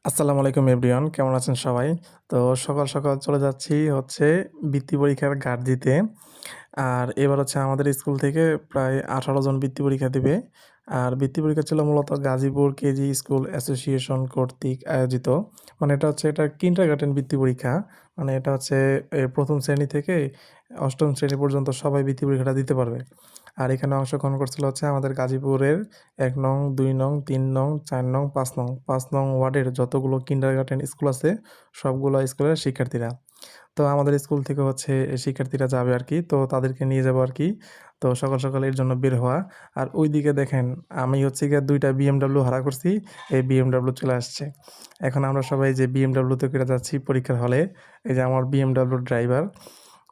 আসসালামু আলাইকুম এভরিওয়ান, কেমন আছেন সবাই? তো সকাল, সকাল চলে যাচ্ছি হচ্ছে বৃত্তি পরীক্ষার গার্ড দিতে। আর এবার হচ্ছে আমাদের স্কুল থেকে প্রায় ১৮ জন বৃত্তি পরীক্ষা দিবে। আর বৃত্তি পরীক্ষা ছিল মূলত গাজীপুর কেজি স্কুল অ্যাসোসিয়েশন কর্তৃক আয়োজিত। মানে এটা কিন্ডারগার্টেন বৃত্তি পরীক্ষা। মানে এটা হচ্ছে ১ম শ্রেণী থেকে ৮ম শ্রেণী পর্যন্ত সবাই বৃত্তি পরীক্ষাটা দিতে পারবে। আর এখানে অংশগ্রহণ করছিল হচ্ছে আমাদের গাজীপুরের ১ নং, ২ নং, ৩ নং, ৪ নং, ৫ নং। ৫ নং ওয়ার্ডের যতগুলো কিন্ডারগার্টেন স্কুল আছে, সবগুলো স্কুলের শিক্ষার্থীরা। তো আমাদের স্কুল থেকে হচ্ছে শিক্ষার্থীরা যাবে আরকি। তো তাদেরকে নিয়ে যাবো আরকি। তো সকাল, সকাল এর জন্য বের হওয়া। আর ওইদিকে দেখেন আমি হচ্ছে গিয়ে ২ টা BMW ভাড়া করছি। এই BMW চলে আসছে। এখন আমরা সবাই যে BMW তে করে যাচ্ছি পরীক্ষার হলে। এই যে আমার BMW ড্রাইভার।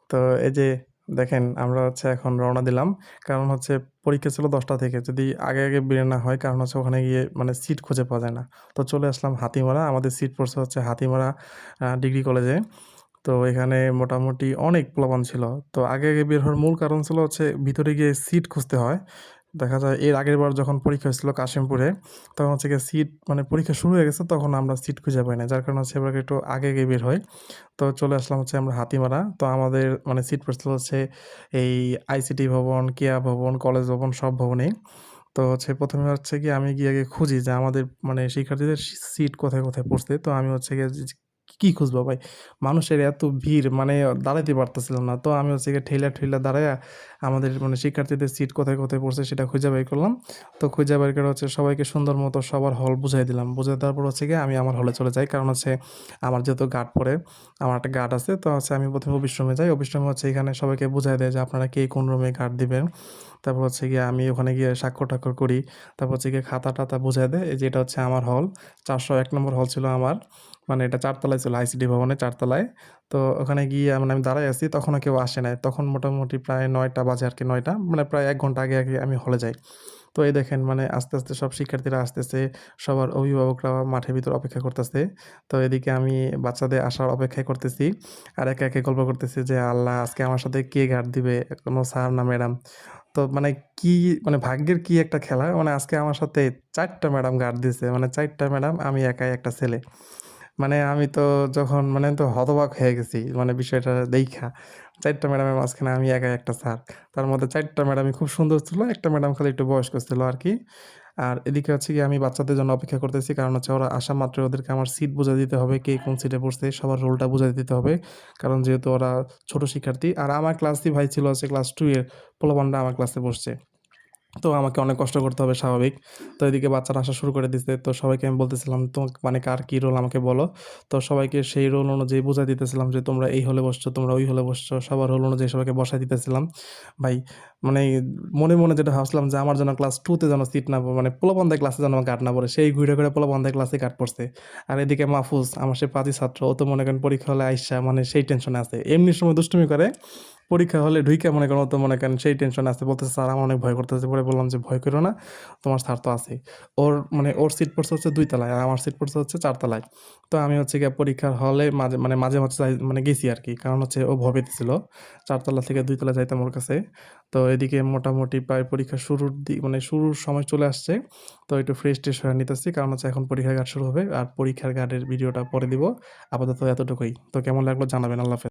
তো এই যে দেখেন আমরা হচ্ছে এখন রওনা দিলাম। কারণ হচ্ছে পরীক্ষা ছিল ১০টা থেকে। যদি আগে, আগে বের না হয় কারণ হচ্ছে ওখানে গিয়ে মানে সিট খুঁজে পাওয়া যায় না। তো চলে আসলাম হাতিমারা। আমাদের সিট পড়ছে হচ্ছে হাতিমারা ডিগ্রি কলেজে। তো এখানে মোটামুটি অনেক পোলাপান ছিল। তো আগে, আগে বের হওয়ার মূল কারণ ছিল হচ্ছে ভিতরে গিয়ে সিট খুঁজতে হয়। দেখা যায় এর আগেরবার যখন পরীক্ষা হয়েছিল কাশিমপুরে, তখন হচ্ছে গিয়ে সিট মানে পরীক্ষা শুরু হয়ে গেছে তখন আমরা সিট খুঁজে পাই নাই। যার কারণে হচ্ছে এবার একটু আগে, আগে বের হই। তো চলে আসলাম হচ্ছে আমরা হাতিমারা। তো আমাদের মানে সিট পড়ছিল হচ্ছে এই আইসিটি ভবন, কেয়া ভবন, কলেজ ভবন সব ভবনেই। তো হচ্ছে ১ম এ হচ্ছে গিয়ে আমি গিয়ে আগে খুঁজি যে আমাদের মানে শিক্ষার্থীদের সিট কোথায়, কোথায় পড়ছে। তো আমি হচ্ছে গিয়ে কি খুঁজবো ভাই? মানুষের এত ভিড় মানে দাঁড়াইতে পারতেছিলাম না। তো আমি হচ্ছে গিয়ে ঠেইলা, ঠেইলা দাঁড়ায়া আমাদের মানে শিক্ষার্থীদের সিট কোথায়, কোথায় পড়ছে সেটা খুঁজে বের করলাম। তো খুঁজে বের করে হচ্ছে সবাইকে সুন্দর মতো সবার হল বুঝাই দিলাম। বুঝাই দেওয়ার পর হচ্ছে গিয়ে আমি আমার হলে চলে যাই। কারণ হচ্ছে আমার যেহেতু গার্ড পড়ে, আমার একটা গার্ড আছে। তো হচ্ছে আমি ১ম এ অফিস রুমে যাই। অফিস রুমে হচ্ছে এখানে সবাইকে বুঝায় দেয় যে আপনারা কে কোন রুমে গার্ড দিবেন। তারপর হচ্ছে গিয়ে আমি ওখানে গিয়ে স্বাক্ষর-টাক্ষর করি। তারপর হচ্ছে গিয়ে খাতা-টাতা বুঝায় দেয়। এই যে এটা হচ্ছে আমার হল। ৪০১ নম্বর হল ছিল আমার। মানে এটা ৪ তলায় ছিল আইসিটি ভবনের ৪ তলায়। তো ওখানে গিয়ে মানে আমি দাঁড়ায় আছি তখনও কেউ আসে নাই। তখন মোটামুটি প্রায় ৯টা বাজে আরকি ৯টা মানে প্রায় ১ ঘন্টা আগে, আগে আমি হলে যাই। তো এই দেখেন মানে আস্তে, আস্তে সব শিক্ষার্থীরা আসতেছে। সবার অভিভাবকরা মাঠের ভিতর অপেক্ষা করতেছে। তো এদিকে আমি বাচ্চাদের আসার অপেক্ষায় করতেছি। আর একে, একে গল্প করতেছি যে, "আল্লাহ আজকে আমার সাথে কে গার্ড দিবে? কোনো স্যার না ম্যাডাম?" তো মানে কি মানে ভাগ্যের কি একটা খেলা। মানে আজকে আমার সাথে ৪ টা ম্যাডাম গার্ড দিছে। মানে ৪ টা ম্যাডাম, আমি একাই একটা ছেলে। মানে আমি তো যখন মানে তো হতবাক হয়ে গেছি। মানে বিষয়টা দেইখা। ৪ টা ম্যাডামের মাঝখানে আমি একাই একটা স্যার। তার মধ্যে ৪ টা ম্যাডামই খুব সুন্দর ছিল। একটা ম্যাডাম খালি একটু বয়স্ক ছিল আরকি। আর এদিকে হচ্ছে গিয়ে আমি বাচ্চাদের জন্য অপেক্ষা করতেছি। কারণ হচ্ছে ওরা আসা মাত্রই ওদেরকে আমার সিট বুঝাই দিতে হবে। কে কোন সিটে বসছে সবার রোলটা বুঝাই দিতে হবে। কারণ যেহেতু ওরা ছোট শিক্ষার্থী। আর আমার ক্লাসই ভাই ছিল হচ্ছে ক্লাস 2 এর পোলাপানরা আমার ক্লাসে বসছে। তো আমাকে অনেক কষ্ট করতে হবে স্বাভাবিক। তো এদিকে বাচ্চারা আসা শুরু করে দিছে। তো সবাইকে আমি বলতেছিলাম, মানে কার কি রোল আমাকে বলো। তো সবাইকে সেই রোল অনুযায়ী বুঝাই দিতেছিলাম যে, "তোমরা এই হলে বসছো, তোমরা ওই হলে বসছো।" সবার রোল অনুযায়ী সবাইকে বসায় দিতেছিলাম। ভাই মানে মনে, মনে যেটা ভাবছিলাম যে, আমার যেন ক্লাস 2 তে যেন সিট না মানে পোলাপানদের ক্লাসে যেন আমার গার্ড না পড়ে। সেই ঘুরে, ঘুরে পোলাপানদের ক্লাসে গার্ড পড়ছে। আর এদিকে মাহফুজ আমার সে পাজি ছাত্র। ও তো মনে করেন পরীক্ষা হলে আইসা মানে সেই টেনশনে আছে। এমনি সময় দুষ্টুমি করে। পরীক্ষা হলে ঢুইকা মনে করেন ও তো মনে করেন সেই টেনশনে আছে। বলতেছে, "স্যার আমার অনেক ভয় করতেছে।" পরে বললাম যে, "ভয় কইরো না। তোমার স্যার তো আছেই।" ওর মানে ওর সিট পড়ছে হচ্ছে ২ তলায় আর আমার সিট পড়ছে হচ্ছে ৪ তলায়। তো আমি হচ্ছে গিয়ে পরীক্ষার হলে মাঝে, মাঝে মানে গেছি আরকি। কারণ হচ্ছে ও ভয় পেতেছিল। ৪ তলা থেকে ২ তলায় যাইতাম ওর কাছে। তো এদিকে মোটামুটি প্রায় পরীক্ষার শুরুর মানে শুরুর সময় চলে আসছে। তো একটু ফ্রেশ-ট্রেশ হয়ে নিতেছি। কারণ হচ্ছে এখন পরীক্ষার গার্ড শুরু হবে। আর পরীক্ষার গার্ডের ভিডিওটা পরে দিব। আপাতত এতটুকুই। তো কেমন লাগলো জানাবেন। আল্লাহ হাফেজ।